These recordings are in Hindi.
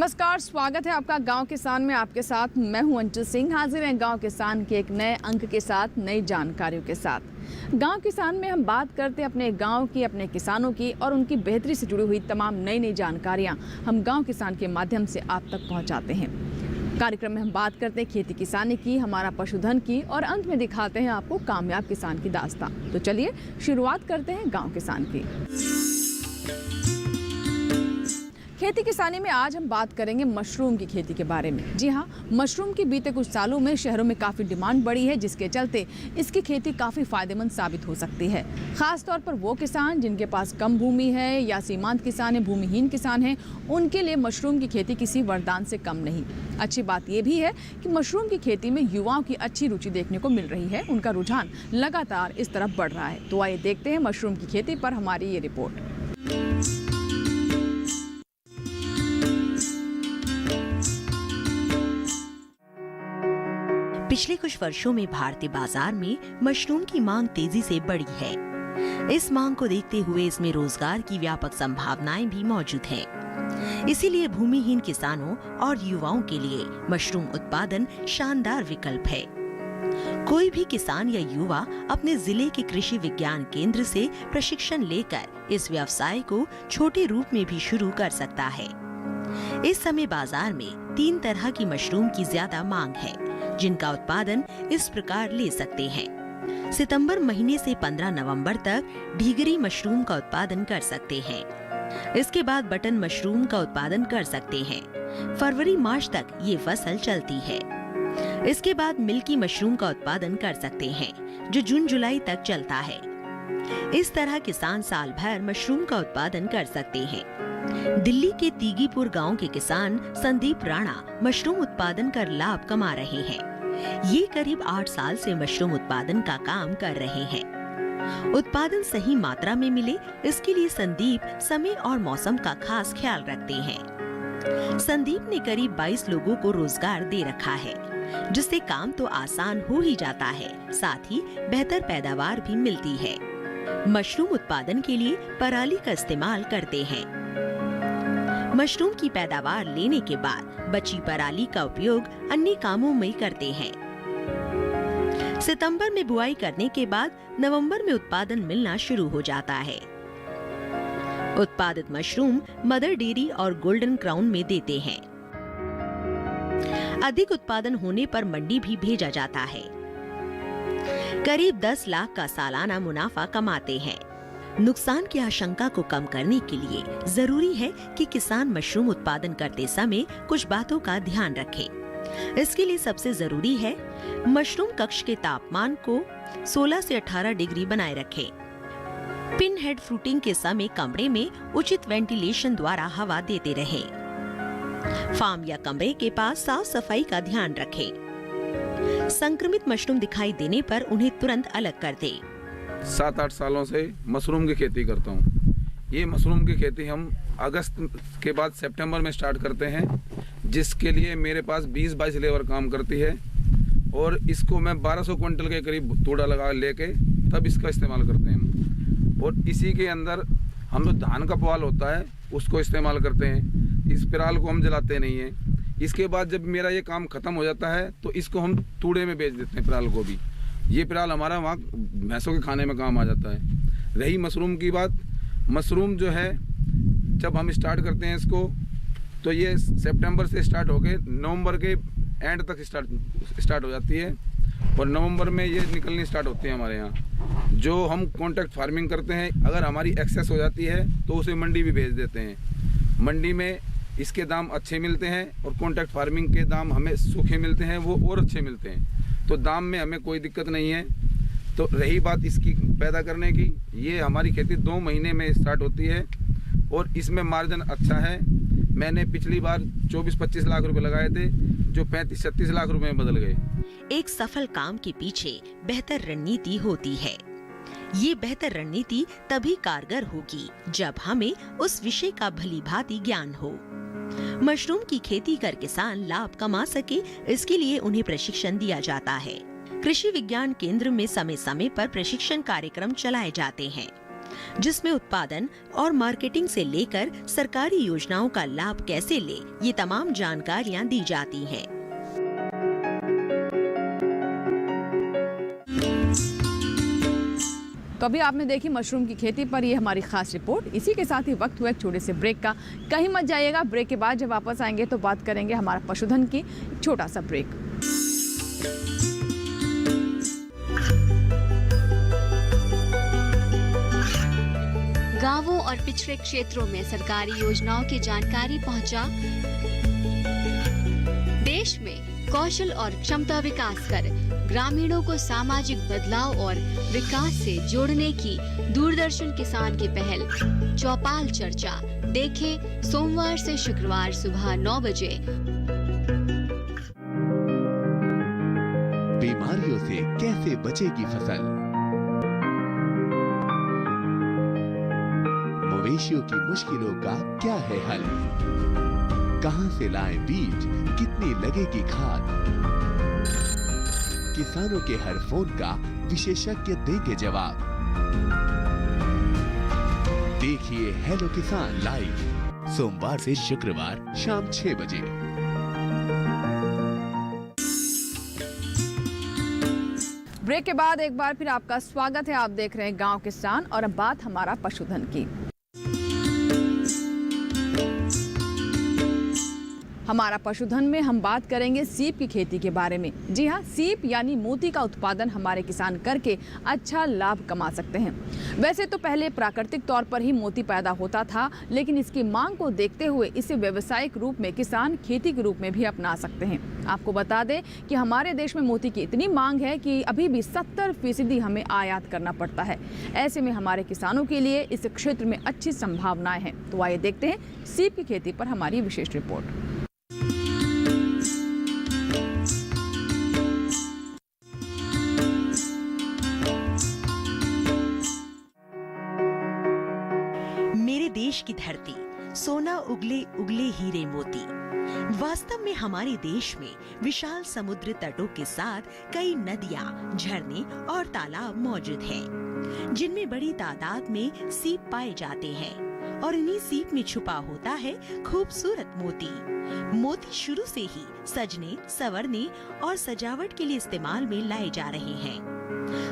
नमस्कार, स्वागत है आपका गांव किसान में। आपके साथ मैं हूं अंचल सिंह। हाजिर हैं गांव किसान के एक नए अंक के साथ, नई जानकारियों के साथ। गांव किसान में हम बात करते हैं अपने गांव की, अपने किसानों की और उनकी बेहतरी से जुड़ी हुई तमाम नई नई जानकारियां हम गांव किसान के माध्यम से आप तक पहुंचाते हैं। कार्यक्रम में हम बात करते हैं खेती किसानी की, हमारा पशुधन की और अंत में दिखाते हैं आपको कामयाब किसान की दास्तान। तो चलिए शुरुआत करते हैं गाँव किसान की। खेती किसानी में आज हम बात करेंगे मशरूम की खेती के बारे में। जी हाँ, मशरूम की बीते कुछ सालों में शहरों में काफ़ी डिमांड बढ़ी है, जिसके चलते इसकी खेती काफ़ी फायदेमंद साबित हो सकती है। ख़ास तौर पर वो किसान जिनके पास कम भूमि है या सीमांत किसान है, भूमिहीन किसान हैं, उनके लिए मशरूम की खेती किसी वरदान से कम नहीं। अच्छी बात यह भी है कि मशरूम की खेती में युवाओं की अच्छी रुचि देखने को मिल रही है। उनका रुझान लगातार इस तरफ बढ़ रहा है। तो आइए देखते हैं मशरूम की खेती पर हमारी ये रिपोर्ट। पिछले कुछ वर्षों में भारतीय बाजार में मशरूम की मांग तेजी से बढ़ी है। इस मांग को देखते हुए इसमें रोजगार की व्यापक संभावनाएं भी मौजूद हैं। इसीलिए भूमिहीन किसानों और युवाओं के लिए मशरूम उत्पादन शानदार विकल्प है। कोई भी किसान या युवा अपने जिले के कृषि विज्ञान केंद्र से प्रशिक्षण लेकर इस व्यवसाय को छोटे रूप में भी शुरू कर सकता है। इस समय बाजार में 3 तरह की मशरूम की ज्यादा मांग है, जिनका उत्पादन इस प्रकार ले सकते हैं। सितंबर महीने से 15 नवंबर तक ढीगरी मशरूम का उत्पादन कर सकते हैं। इसके बाद बटन मशरूम का उत्पादन कर सकते हैं। फरवरी मार्च तक ये फसल चलती है। इसके बाद मिल्की मशरूम का उत्पादन कर सकते हैं, जो जून जुलाई तक चलता है। इस तरह किसान साल भर मशरूम का उत्पादन कर सकते हैं। दिल्ली के तीगीपुर गांव के किसान संदीप राणा मशरूम उत्पादन कर लाभ कमा रहे हैं। ये करीब 8 साल से मशरूम उत्पादन का काम कर रहे हैं। उत्पादन सही मात्रा में मिले, इसके लिए संदीप समय और मौसम का खास ख्याल रखते हैं। संदीप ने करीब 22 लोगों को रोजगार दे रखा है, जिससे काम तो आसान हो ही जाता है, साथ ही बेहतर पैदावार भी मिलती है। मशरूम उत्पादन के लिए पराली का इस्तेमाल करते हैं। मशरूम की पैदावार लेने के बाद बची पराली का उपयोग अन्य कामों में करते हैं। सितंबर में बुआई करने के बाद नवंबर में उत्पादन मिलना शुरू हो जाता है। उत्पादित मशरूम मदर डेयरी और गोल्डन क्राउन में देते हैं। अधिक उत्पादन होने पर मंडी भी भेजा जाता है। करीब 10 लाख का सालाना मुनाफा कमाते हैं। नुकसान की आशंका को कम करने के लिए जरूरी है कि किसान मशरूम उत्पादन करते समय कुछ बातों का ध्यान रखें। इसके लिए सबसे जरूरी है मशरूम कक्ष के तापमान को 16 से 18 डिग्री बनाए रखें। पिन हेड फ्रूटिंग के समय कमरे में उचित वेंटिलेशन द्वारा हवा देते रहें। फार्म या कमरे के पास साफ सफाई का ध्यान रखें। संक्रमित मशरूम दिखाई देने पर उन्हें तुरंत अलग कर दें। 7-8 सालों से मशरूम की खेती करता हूँ। ये मशरूम की खेती हम अगस्त के बाद सितंबर में स्टार्ट करते हैं, जिसके लिए मेरे पास 20-22 लेबर काम करती है और इसको मैं 1200 क्विंटल के करीब तोड़ा लगा लेके तब इसका इस्तेमाल करते हैं। और इसी के अंदर हम लोग धान का पुआल होता है उसको इस्तेमाल करते हैं। इस पिराल को हम जलाते नहीं हैं। इसके बाद जब मेरा ये काम ख़त्म हो जाता है तो इसको हम तूड़े में बेच देते हैं। पिराल को भी, ये पिराल हमारा वहाँ भैंसों के खाने में काम आ जाता है। रही मशरूम की बात, मशरूम जो है जब हम स्टार्ट करते हैं इसको तो ये सितंबर से स्टार्ट होके नवंबर के एंड तक स्टार्ट हो जाती है और नवंबर में ये निकलनी स्टार्ट होती है हमारे यहाँ। जो हम कॉन्ट्रैक्ट फार्मिंग करते हैं, अगर हमारी एक्सेस हो जाती है तो उसे मंडी भी भेज देते हैं। मंडी में इसके दाम अच्छे मिलते हैं और कॉन्ट्रैक्ट फार्मिंग के दाम हमें सूखे मिलते हैं, वो और अच्छे मिलते हैं। तो दाम में हमें कोई दिक्कत नहीं है। तो रही बात इसकी पैदा करने की, ये हमारी खेती 2 महीने में स्टार्ट होती है और इसमें मार्जिन अच्छा है। मैंने पिछली बार 24-25 लाख रुपए लगाए थे, जो 35-36 लाख रुपए में बदल गए। एक सफल काम के पीछे बेहतर रणनीति होती है। ये बेहतर रणनीति तभी कारगर होगी जब हमें उस विषय का भली भांति ज्ञान हो। मशरूम की खेती कर किसान लाभ कमा सके, इसके लिए उन्हें प्रशिक्षण दिया जाता है। कृषि विज्ञान केंद्र में समय समय पर प्रशिक्षण कार्यक्रम चलाए जाते हैं। जिसमें उत्पादन और मार्केटिंग से लेकर सरकारी योजनाओं का लाभ कैसे ले, ये तमाम जानकारियां दी जाती हैं। तो अभी आपने देखी मशरूम की खेती पर ये हमारी खास रिपोर्ट। इसी के साथ ही वक्त हुआ एक छोटे से ब्रेक का। कहीं मत जाइएगा, ब्रेक के बाद जब वापस आएंगे तो बात करेंगे हमारा पशुधन की। छोटा सा ब्रेक। गांवों और पिछड़े क्षेत्रों में सरकारी योजनाओं की जानकारी पहुंचा। देश में कौशल और क्षमता विकास कर ग्रामीणों को सामाजिक बदलाव और विकास से जोड़ने की दूरदर्शन किसान की पहल चौपाल चर्चा देखें सोमवार से शुक्रवार सुबह 9 बजे। बीमारियों से कैसे बचेगी फसल, मवेशियों की मुश्किलों का क्या है हल, कहां से लाएं बीज, कितनी लगेगी खाद, किसानों के हर फोन का विशेषज्ञ देंगे जवाब। देखिए हेलो किसान लाइव सोमवार से शुक्रवार शाम 6 बजे। ब्रेक के बाद एक बार फिर आपका स्वागत है। आप देख रहे हैं गांव किसान और अब बात हमारा पशुधन की। हमारा पशुधन में हम बात करेंगे सीप की खेती के बारे में। जी हाँ, सीप यानी मोती का उत्पादन हमारे किसान करके अच्छा लाभ कमा सकते हैं। वैसे तो पहले प्राकृतिक तौर पर ही मोती पैदा होता था, लेकिन इसकी मांग को देखते हुए इसे व्यावसायिक रूप में किसान खेती के रूप में भी अपना सकते हैं। आपको बता दें कि हमारे देश में मोती की इतनी मांग है कि अभी भी 70% हमें आयात करना पड़ता है। ऐसे में हमारे किसानों के लिए इस क्षेत्र में अच्छी संभावनाएं हैं। तो आइए देखते हैं सीप की खेती पर हमारी विशेष रिपोर्ट। मेरे देश की धरती, सोना उगले उगले हीरे मोती। वास्तव में हमारे देश में विशाल समुद्र तटों के साथ कई नदियां, झरने और तालाब मौजूद हैं, जिनमें बड़ी तादाद में सीप पाए जाते हैं और इन्हीं सीप में छुपा होता है खूबसूरत मोती। मोती शुरू से ही सजने, संवरने और सजावट के लिए इस्तेमाल में लाए जा रहे हैं।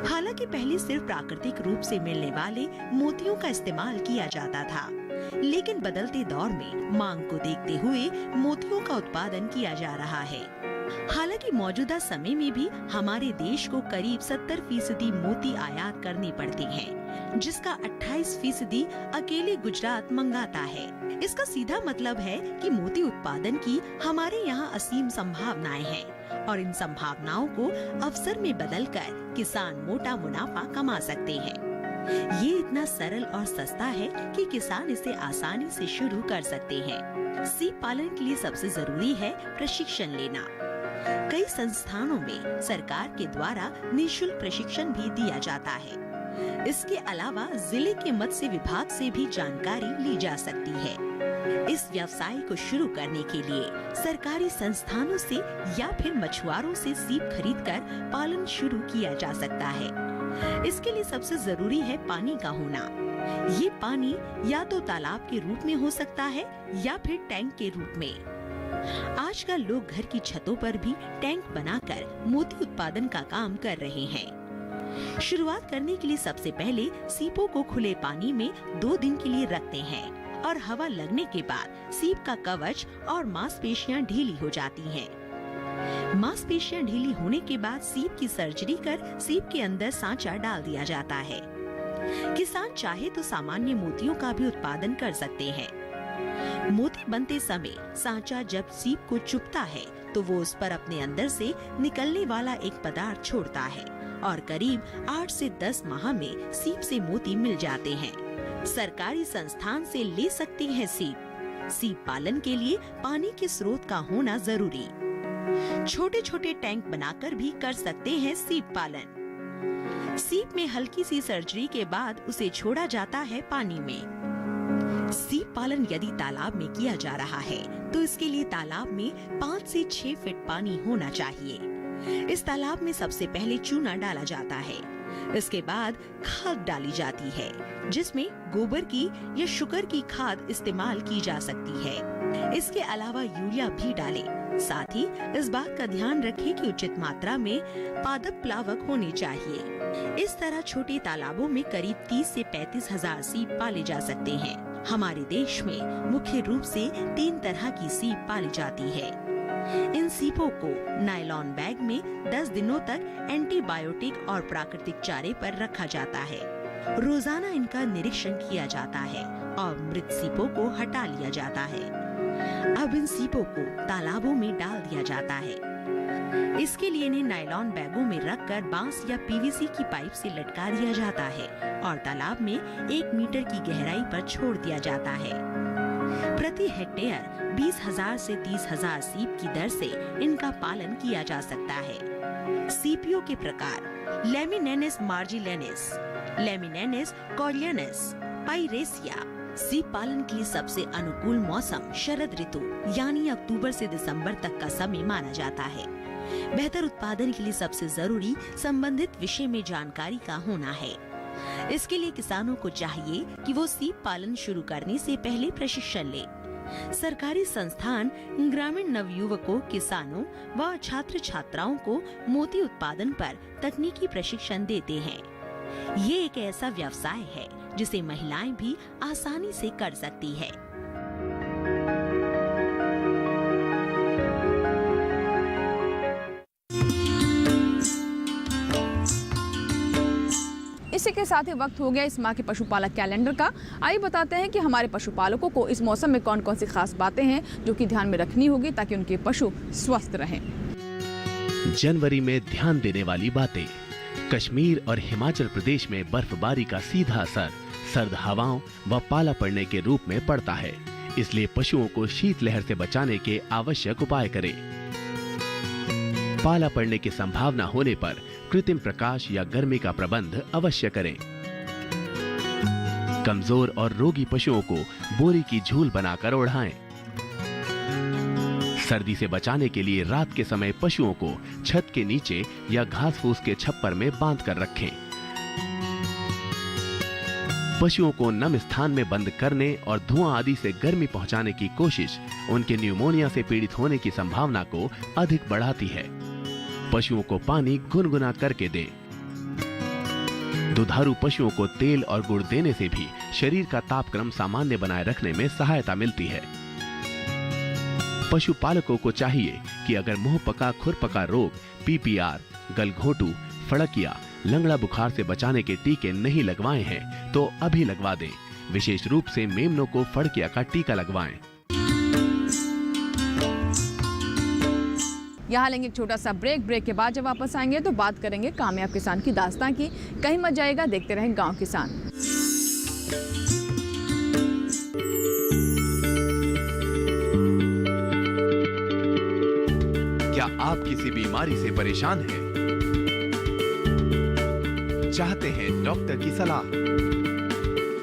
हालांकि पहले सिर्फ प्राकृतिक रूप से मिलने वाले मोतियों का इस्तेमाल किया जाता था, लेकिन बदलते दौर में मांग को देखते हुए मोतियों का उत्पादन किया जा रहा है। हालांकि मौजूदा समय में भी हमारे देश को करीब 70% मोती आयात करने पड़ते हैं, जिसका 28% अकेले गुजरात मंगाता है। इसका सीधा मतलब है कि मोती उत्पादन की हमारे यहाँ असीम संभावनाएं हैं और इन संभावनाओं को अवसर में बदलकर किसान मोटा मुनाफा कमा सकते हैं। ये इतना सरल और सस्ता है कि किसान इसे आसानी से शुरू कर सकते हैं। सीप पालन के लिए सबसे जरूरी है प्रशिक्षण लेना। कई संस्थानों में सरकार के द्वारा निःशुल्क प्रशिक्षण भी दिया जाता है। इसके अलावा जिले के मत्स्य विभाग से भी जानकारी ली जा सकती है। इस व्यवसाय को शुरू करने के लिए सरकारी संस्थानों से या फिर मछुआरों से सीप खरीदकर पालन शुरू किया जा सकता है। इसके लिए सबसे जरूरी है पानी का होना। ये पानी या तो तालाब के रूप में हो सकता है या फिर टैंक के रूप में। आजकल लोग घर की छतों पर भी टैंक बनाकर मोती उत्पादन का काम कर रहे हैं। शुरुआत करने के लिए सबसे पहले सीपों को खुले पानी में 2 दिन के लिए रखते हैं और हवा लगने के बाद सीप का कवच और मांसपेशियां ढीली हो जाती हैं। मांसपेशियां ढीली होने के बाद सीप की सर्जरी कर सीप के अंदर सांचा डाल दिया जाता है। किसान चाहे तो सामान्य मोतियों का भी उत्पादन कर सकते हैं। मोती बनते समय सांचा जब सीप को चुभता है तो वो उस पर अपने अंदर से निकलने वाला एक पदार्थ छोड़ता है और करीब 8 से 10 माह में सीप से मोती मिल जाते हैं। सरकारी संस्थान से ले सकते हैं सीप। सीप पालन के लिए पानी के स्रोत का होना जरूरी। छोटे छोटे टैंक बनाकर भी कर सकते हैं सीप पालन। सीप में हल्की सी सर्जरी के बाद उसे छोड़ा जाता है पानी में। सीप पालन यदि तालाब में किया जा रहा है तो इसके लिए तालाब में 5 से 6 फीट पानी होना चाहिए। इस तालाब में सबसे पहले चूना डाला जाता है इसके बाद खाद डाली जाती है, जिसमें गोबर की या शुगर की खाद इस्तेमाल की जा सकती है। इसके अलावा यूरिया भी डालें। साथ ही इस बात का ध्यान रखें कि उचित मात्रा में पादप प्लावक होने चाहिए। इस तरह छोटे तालाबों में करीब 30 से 35 हजार सीप पाले जा सकते हैं। हमारे देश में मुख्य रूप से 3 तरह की सीप पाली जाती है। इन सीपों को नायलॉन बैग में 10 दिनों तक एंटीबायोटिक और प्राकृतिक चारे पर रखा जाता है। रोजाना इनका निरीक्षण किया जाता है और मृत सीपों को हटा लिया जाता है। अब इन सीपों को तालाबों में डाल दिया जाता है। इसके लिए इन्हें नायलॉन बैगों में रखकर बांस या पीवीसी की पाइप से लटका दिया जाता है और तालाब में 1 मीटर की गहराई पर छोड़ दिया जाता है। प्रति हेक्टेयर 20,000 से 30,000 सीप की दर से इनका पालन किया जा सकता है। सीपियों के प्रकार लेमिनेनिस मार्जिलेनिस, लेमिनेनिस कॉर्लियनिस, पाइरेसिया। सीप पालन के लिए सबसे अनुकूल मौसम शरद ऋतु यानी अक्टूबर से दिसंबर तक का समय माना जाता है। बेहतर उत्पादन के लिए सबसे जरूरी संबंधित विषय में जानकारी का होना है। इसके लिए किसानों को चाहिए कि वो सीप पालन शुरू करने से पहले प्रशिक्षण ले। सरकारी संस्थान ग्रामीण नवयुवकों, किसानों व छात्र छात्राओं को मोती उत्पादन पर तकनीकी प्रशिक्षण देते हैं। ये एक ऐसा व्यवसाय है जिसे महिलाएं भी आसानी से कर सकती है। इसी के साथ ही वक्त हो गया इस माह के पशुपालक कैलेंडर का। आइए बताते हैं कि हमारे पशुपालकों को इस मौसम में कौन कौन सी खास बातें हैं जो कि ध्यान में रखनी होगी ताकि उनके पशु स्वस्थ रहें। जनवरी में ध्यान देने वाली बातें। कश्मीर और हिमाचल प्रदेश में बर्फबारी का सीधा असर सर्द हवाओं व पाला पड़ने के रूप में पड़ता है, इसलिए पशुओं को शीतलहर से बचाने के आवश्यक उपाय करें। पाला पड़ने की संभावना होने पर कृत्रिम प्रकाश या गर्मी का प्रबंध अवश्य करें। कमजोर और रोगी पशुओं को बोरी की झूल बनाकर ओढ़ाएं। सर्दी से बचाने के लिए रात के समय पशुओं को छत के नीचे या घास फूस के छप्पर में बांध कर रखें। पशुओं को नम स्थान में बंद करने और धुआं आदि से गर्मी पहुंचाने की कोशिश उनके न्यूमोनिया से पीड़ित होने की संभावना को अधिक बढ़ाती है। पशुओं को पानी गुनगुना करके दें। दुधारू पशुओं को तेल और गुड़ देने से भी शरीर का तापक्रम सामान्य बनाए रखने में सहायता मिलती है। पशुपालकों को चाहिए कि अगर मुंह पका खुरपका रोग, पीपीआर, गलघोटू, फड़किया, लंगड़ा बुखार से बचाने के टीके नहीं लगवाए हैं तो अभी लगवा दें। विशेष रूप से मेमनों को फड़किया का टीका लगवाएं। यहाँ लेंगे एक छोटा सा ब्रेक के बाद जब वापस आएंगे तो बात करेंगे कामयाब किसान की दास्तां की। कहीं मत जाएगा, देखते रहें गांव किसान। क्या आप किसी बीमारी से परेशान हैं? चाहते हैं डॉक्टर की सलाह?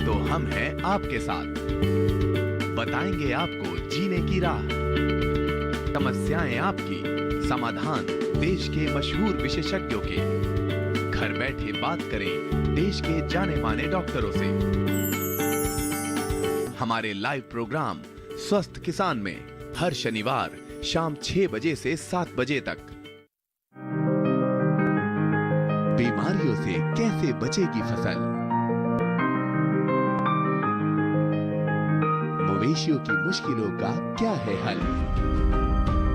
तो हम हैं आपके साथ। बताएंगे आपको जीने की राह। समस्याएं आपकी, समाधान देश के मशहूर विशेषज्ञों के। घर बैठे बात करें देश के जाने माने डॉक्टरों से। हमारे लाइव प्रोग्राम स्वस्थ किसान में हर शनिवार शाम 6 बजे से 7 बजे तक। बीमारियों से कैसे बचेगी फसल? मवेशियों की मुश्किलों का क्या है हल?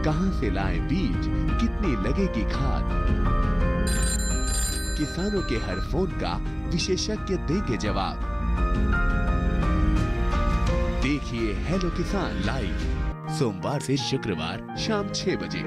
कहां से लाएं बीज, कितनी लगेगी खाद? किसानों के हर फोन का विशेषज्ञ देंगे जवाब। देखिए हेलो किसान लाइव सोमवार से शुक्रवार शाम 6 बजे।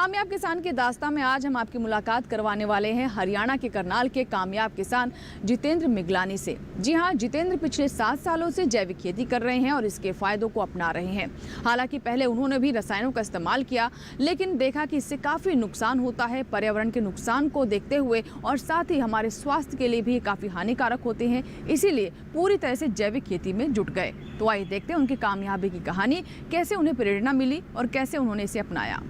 कामयाब किसान के दास्तां में आज हम आपकी मुलाकात करवाने वाले हैं हरियाणा के करनाल के कामयाब किसान जितेंद्र मिगलानी से। जी हां, जितेंद्र पिछले 7 सालों से जैविक खेती कर रहे हैं और इसके फायदों को अपना रहे हैं। हालांकि पहले उन्होंने भी रसायनों का इस्तेमाल किया, लेकिन देखा कि इससे काफ़ी नुकसान होता है। पर्यावरण के नुकसान को देखते हुए और साथ ही हमारे स्वास्थ्य के लिए भी काफ़ी हानिकारक होते हैं, इसीलिए पूरी तरह से जैविक खेती में जुट गए। तो आइए देखते हैं उनकी कामयाबी की कहानी, कैसे उन्हें प्रेरणा मिली और कैसे उन्होंने इसे अपनाया।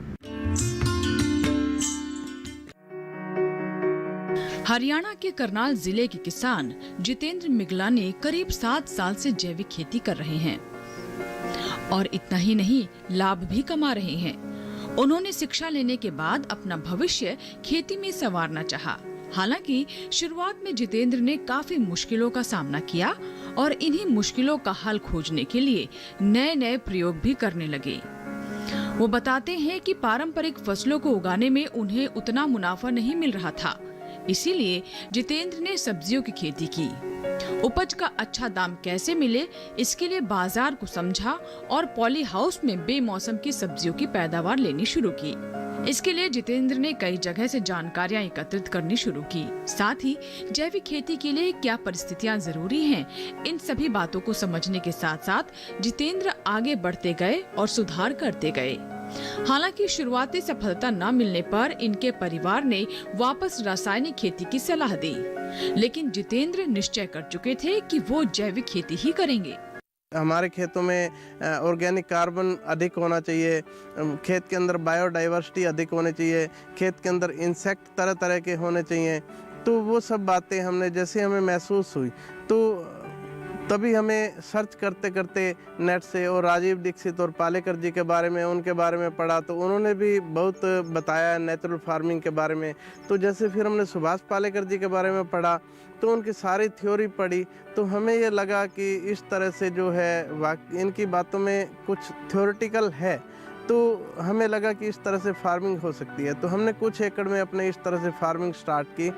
हरियाणा के करनाल जिले के किसान जितेंद्र मिगलानी करीब 7 साल से जैविक खेती कर रहे हैं और इतना ही नहीं, लाभ भी कमा रहे हैं। उन्होंने शिक्षा लेने के बाद अपना भविष्य खेती में संवारना चाहा। हालांकि शुरुआत में जितेंद्र ने काफी मुश्किलों का सामना किया और इन्हीं मुश्किलों का हल खोजने के लिए नए नए प्रयोग भी करने लगे। वो बताते हैं कि पारंपरिक फसलों को उगाने में उन्हें उतना मुनाफा नहीं मिल रहा था, इसीलिए जितेंद्र ने सब्जियों की खेती की। उपज का अच्छा दाम कैसे मिले, इसके लिए बाजार को समझा और पॉली हाउस में बेमौसम की सब्जियों की पैदावार लेनी शुरू की। इसके लिए जितेंद्र ने कई जगह से जानकारियां एकत्रित करनी शुरू की। साथ ही जैविक खेती के लिए क्या परिस्थितियां जरूरी हैं, इन सभी बातों को समझने के साथ साथ जितेंद्र आगे बढ़ते गए और सुधार करते गए। हालांकि शुरुआती सफलता न मिलने पर इनके परिवार ने वापस रासायनिक खेती की सलाह दी, लेकिन जितेंद्र निश्चय कर चुके थे कि वो जैविक खेती ही करेंगे। हमारे खेतों में ऑर्गेनिक कार्बन अधिक होना चाहिए, खेत के अंदर बायोडाइवर्सिटी अधिक होनी चाहिए, खेत के अंदर इंसेक्ट तरह तरह के होने चाहिए। तो वो सब बातें हमने जैसे हमें महसूस हुई, तो तभी हमें सर्च करते करते नेट से और राजीव दीक्षित और पालेकर जी के बारे में, उनके बारे में पढ़ा, तो उन्होंने भी बहुत बताया नेचुरल फार्मिंग के बारे में। तो जैसे फिर हमने सुभाष पालेकर जी के बारे में पढ़ा, तो उनकी सारी थ्योरी पढ़ी, तो हमें ये लगा कि इस तरह से जो है इनकी बातों में कुछ थ्योरेटिकल है, तो हमें लगा कि इस तरह से फार्मिंग हो सकती है। तो हमने कुछ एकड़ में अपने इस तरह से फार्मिंग स्टार्ट की।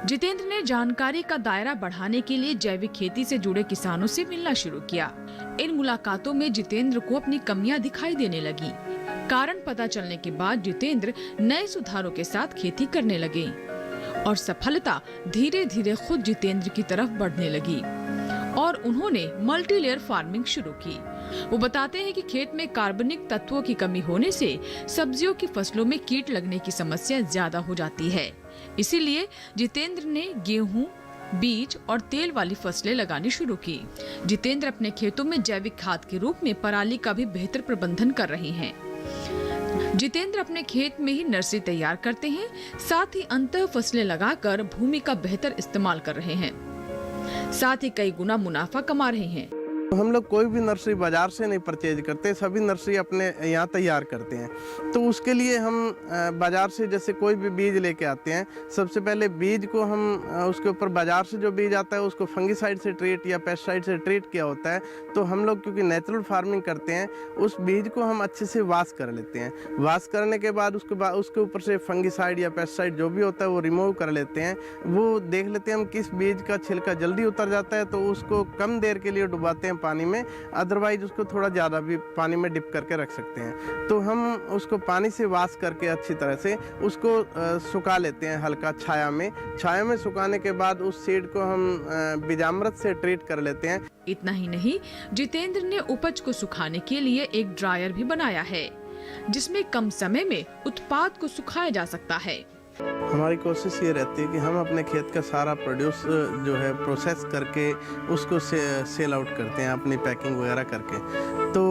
जितेंद्र ने जानकारी का दायरा बढ़ाने के लिए जैविक खेती से जुड़े किसानों से मिलना शुरू किया। इन मुलाकातों में जितेंद्र को अपनी कमियां दिखाई देने लगी। कारण पता चलने के बाद जितेंद्र नए सुधारों के साथ खेती करने लगे और सफलता धीरे धीरे खुद जितेंद्र की तरफ बढ़ने लगी और उन्होंने मल्टी लेयर फार्मिंग शुरू की। वो बताते हैं कि खेत में कार्बनिक तत्वों की कमी होने से सब्जियों की फसलों में कीट लगने की समस्या ज्यादा हो जाती है। इसीलिए जितेंद्र ने गेहूं, बीज और तेल वाली फसलें लगानी शुरू की। जितेंद्र अपने खेतों में जैविक खाद के रूप में पराली का भी बेहतर प्रबंधन कर रहे हैं। जितेंद्र अपने खेत में ही नर्सरी तैयार करते हैं, साथ ही अंतः फसलें लगाकर भूमि का बेहतर इस्तेमाल कर रहे हैं, साथ ही कई गुना मुनाफा कमा रहे हैं। हम लोग कोई भी नर्सरी बाजार से नहीं परचेज करते, सभी नर्सरी अपने यहाँ तैयार करते हैं। तो उसके लिए हम बाजार से जैसे कोई भी बीज लेके आते हैं, सबसे पहले बीज को हम उसके ऊपर बाजार से जो बीज आता है उसको फंगीसाइड से ट्रीट या पेस्टिसाइड से ट्रीट किया होता है। तो हम लोग क्योंकि नेचुरल फार्मिंग करते हैं, उस बीज को हम अच्छे से वॉश कर लेते हैं। वॉश करने के बाद उसके ऊपर से फंगीसाइड या पेस्टिसाइड जो भी होता है वो रिमूव कर लेते हैं। वो देख लेते हैं हम किस बीज का छिलका जल्दी उतर जाता है, तो उसको कम देर के लिए डुबाते हैं पानी में, अदरवाइज उसको थोड़ा ज़्यादा भी पानी में डिप करके रख सकते हैं। तो हम उसको पानी से वॉश करके अच्छी तरह से उसको सुखा लेते हैं हल्का छाया में। छाया में सुखाने के बाद उस सीड को हम बीजामृत से ट्रीट कर लेते हैं। इतना ही नहीं, जितेंद्र ने उपज को सुखाने के लिए एक ड्रायर भी बनाया है, जिसमें कम समय में उत्पाद को सुखाया जा सकता है। हमारी कोशिश ये रहती है कि हम अपने खेत का सारा प्रोड्यूस जो है प्रोसेस करके उसको सेल आउट करते हैं, अपनी पैकिंग वगैरह करके। तो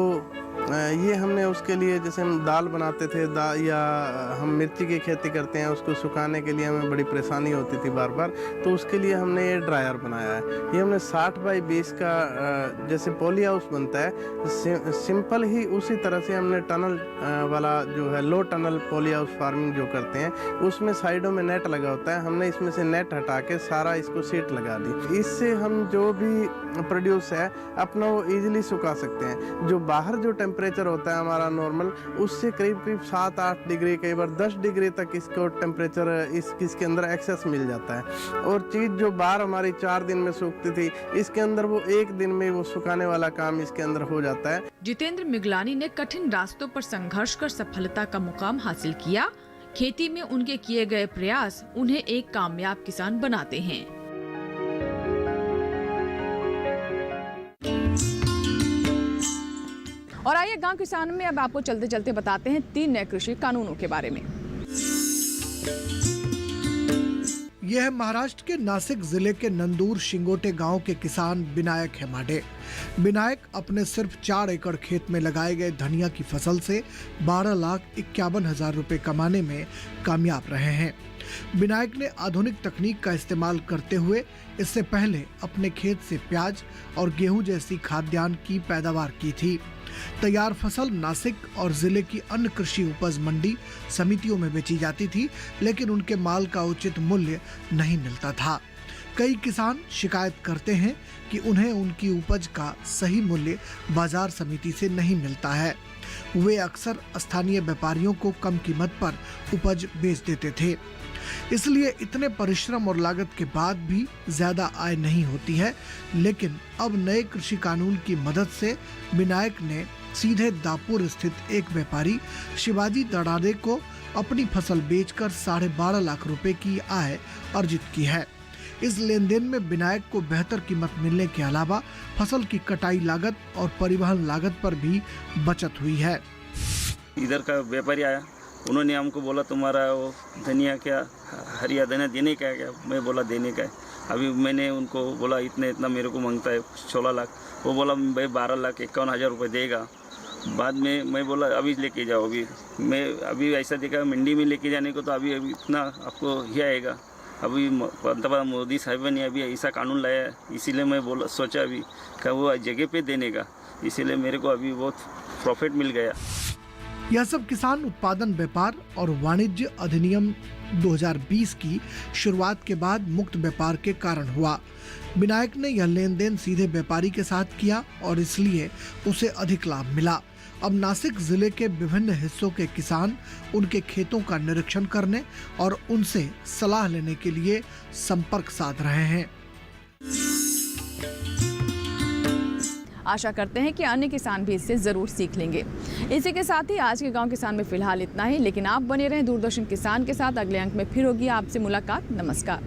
ये हमने उसके लिए, जैसे हम दाल बनाते थे या हम मिर्ची की खेती करते हैं, उसको सुखाने के लिए हमें बड़ी परेशानी होती थी बार बार, तो उसके लिए हमने ये ड्रायर बनाया है। ये हमने 60 बाई 20 का जैसे पॉली हाउस बनता है, सिंपल ही उसी तरह से हमने टनल वाला जो है low tunnel poly house farming जो करते हैं, उसमें साइडों में नेट लगा होता है। हमने इसमें से नेट हटा के सारा इसको सीट लगा दी। इससे हम जो भी प्रोड्यूस है अपना वो ईजिली सुखा सकते हैं। जो बाहर जो टेम्परेचर होता है हमारा नॉर्मल, उससे करीब करीब 7-8 डिग्री, कई बार 10 डिग्री तक इसको टेम्परेचर इसके अंदर एक्सेस मिल जाता है। और चीज़ जो बाहर हमारी 4 दिन में सूखती थी, इसके अंदर वो 1 दिन में वो सुखाने वाला काम इसके अंदर हो जाता है। जितेंद्र मिगलानी ने कठिन रास्तों पर संघर्ष कर सफलता का मुकाम हासिल किया। खेती में उनके किए गए प्रयास उन्हें एक कामयाब किसान बनाते हैं। और आइए गांव किसान में अब आपको चलते चलते बताते हैं 3 नए कृषि कानूनों के बारे में। यह है महाराष्ट्र के नासिक जिले के नंदूर शिंगोटे गांव के किसान विनायक हेमाडे। विनायक अपने सिर्फ 4 एकड़ खेत में लगाए गए धनिया की फसल से 12,51,000 रुपए कमाने में कामयाब रहे हैं। विनायक ने आधुनिक तकनीक का इस्तेमाल करते हुए इससे पहले अपने खेत से प्याज और गेहूं जैसी खाद्यान्न की पैदावार की थी। तैयार फसल नासिक और जिले की अन्य कृषि उपज मंडी समितियों में बेची जाती थी, लेकिन उनके माल का उचित मूल्य नहीं मिलता था। कई किसान शिकायत करते हैं कि उन्हें उनकी उपज का सही मूल्य बाजार समिति से नहीं मिलता है। वे अक्सर स्थानीय व्यापारियों को कम कीमत पर उपज बेच देते थे, इसलिए इतने परिश्रम और लागत के बाद भी ज्यादा आय नहीं होती है। लेकिन अब नए कृषि कानून की मदद से विनायक ने सीधे दापुर स्थित एक व्यापारी शिवाजी दड़ादे को अपनी फसल बेचकर 12.5 लाख रुपए की आय अर्जित की है। इस लेन देन में विनायक को बेहतर कीमत मिलने के अलावा फसल की कटाई लागत और परिवहन लागत पर भी बचत हुई है। इधर का व्यापारी आया, उन्होंने हमको बोला तुम्हारा वो धनिया क्या हरिया धनिया देने का है क्या? मैं बोला देने का है। अभी मैंने उनको बोला इतना मेरे को मांगता है 16 लाख। वो बोला भाई 12,51,000 रुपये देगा। बाद में मैं बोला अभी लेके जाओ। अभी ऐसा देखा मंडी में लेके जाने को तो अभी इतना आपको ही आएगा। अभी पंतप्रधान मोदी साहब ने अभी ऐसा कानून लाया है, इसीलिए मैं सोचा अभी कि वो जगह पे देने का, इसीलिए मेरे को अभी बहुत प्रॉफिट मिल गया। यह सब किसान उत्पादन व्यापार और वाणिज्य अधिनियम 2020 की शुरुआत के बाद मुक्त व्यापार के कारण हुआ। विनायक ने यह लेन देन सीधे व्यापारी के साथ किया और इसलिए उसे अधिक लाभ मिला। अब नासिक जिले के विभिन्न हिस्सों के किसान उनके खेतों का निरीक्षण करने और उनसे सलाह लेने के लिए संपर्क साध रहे हैं। आशा करते हैं कि अन्य किसान भी इससे जरूर सीख लेंगे। इसी के साथ ही आज के गांव किसान में फिलहाल इतना ही, लेकिन आप बने रहें दूरदर्शन किसान के साथ। अगले अंक में फिर होगी आपसे मुलाकात। नमस्कार।